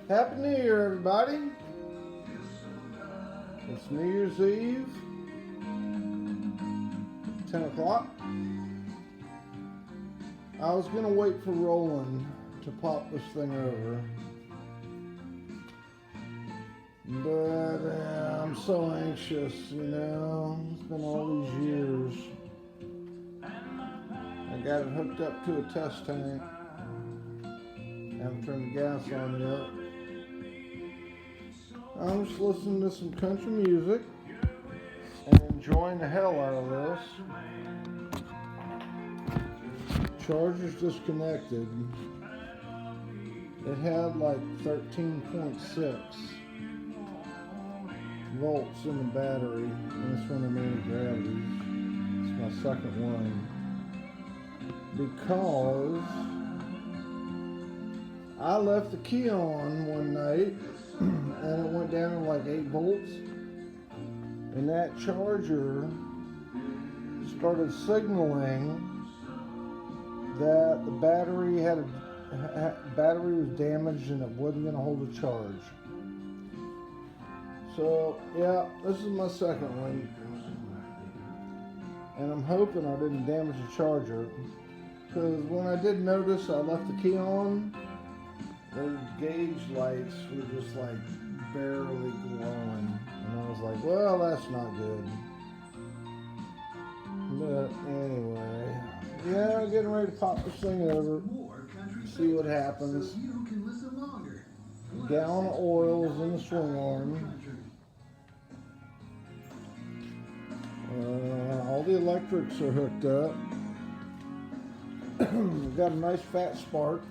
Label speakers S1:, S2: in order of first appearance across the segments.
S1: Happy New Year, everybody. It's New Year's Eve, 10 o'clock. I was going to wait for Roland to pop this thing over, but I'm so anxious, you know. It's been all these years. I got it hooked up to a test tank. Haven't turned the gas on yet. I'm just listening to some country music and enjoying the hell out of this. Charger's disconnected. It had like 13.6 volts in the battery, and it's one of the anti-gravities. It's my second one. Because I left the key on one night and it went down to like 8 volts, and that charger started signaling that the battery battery was damaged and it wasn't going to hold a charge. So yeah, this is my second one, and I'm hoping I didn't damage the charger, because when I did notice I left the key on, those gauge lights were just like barely glowing, and I was like, well, that's not good. But anyway, yeah, I'm getting ready to pop this thing over, see what happens. Gallon of oil is in the swing arm. All the electrics are hooked up. We've got a nice fat spark.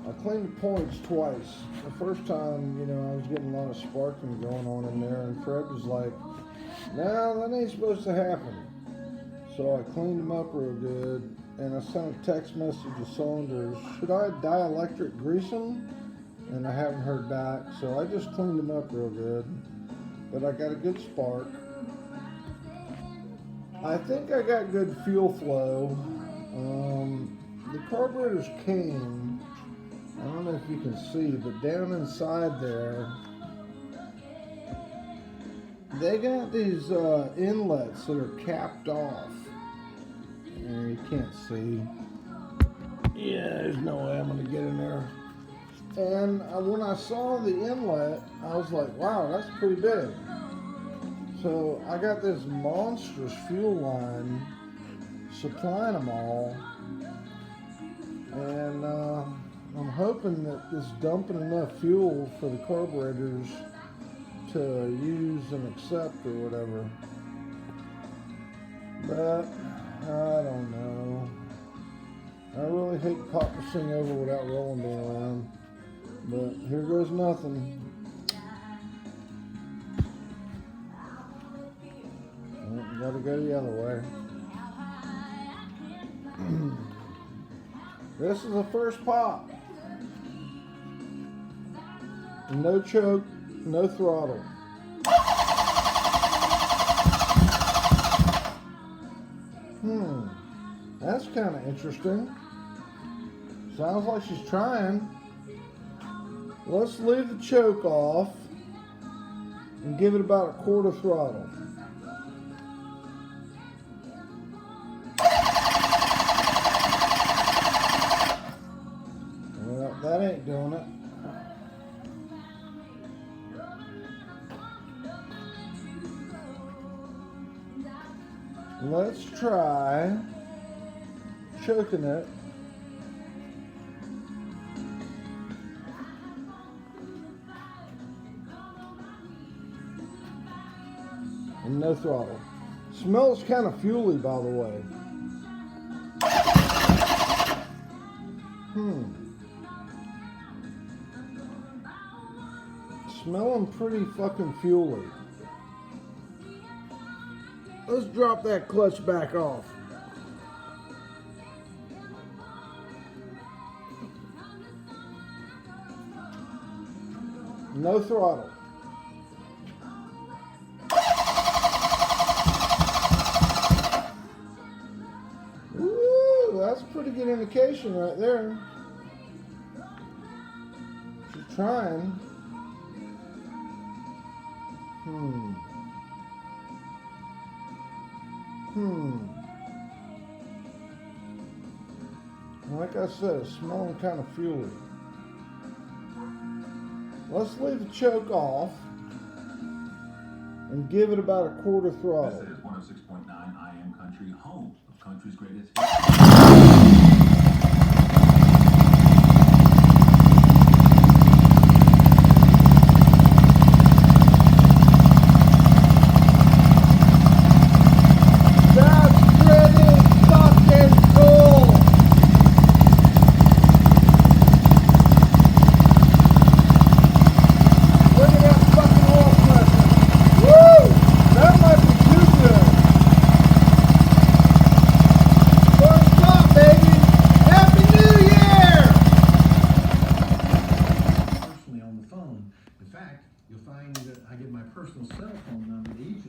S1: I cleaned the points twice. The first time, you know, I was getting a lot of sparking going on in there, and Fred was like, no, that ain't supposed to happen. So I cleaned them up real good, and I sent a text message to cylinders. Should I dielectric grease them? And I haven't heard back, so I just cleaned them up real good. But I got a good spark. I think I got good fuel flow. The carburetors came, I don't know if you can see, but down inside there, they got these inlets that are capped off. And you can't see. Yeah, there's no way I'm going to get in there. And when I saw the inlet, I was like, wow, that's pretty big. So I got this monstrous fuel line supplying them all. And I'm hoping that this dumping enough fuel for the carburetors to use and accept or whatever. But I don't know. I really hate to pop this thing over without Roland being around. But here goes nothing. Gotta go the other way. This is the first pop. No choke, no throttle. That's kind of interesting. Sounds like she's trying. Let's leave the choke off and give it about a quarter throttle. Well, that ain't doing it. Let's try choking it. And no throttle. Smells kind of fuely, by the way. Smelling pretty fucking fuely. Let's drop that clutch back off. No throttle. Ooh, that's a pretty good indication right there. trying. Like I said, it's smelling kind of fuely. Let's leave the choke off and give it about a quarter throttle.
S2: This is 106.9 IM Country, home of country's greatest.
S3: You'll find that I give my personal cell phone number to each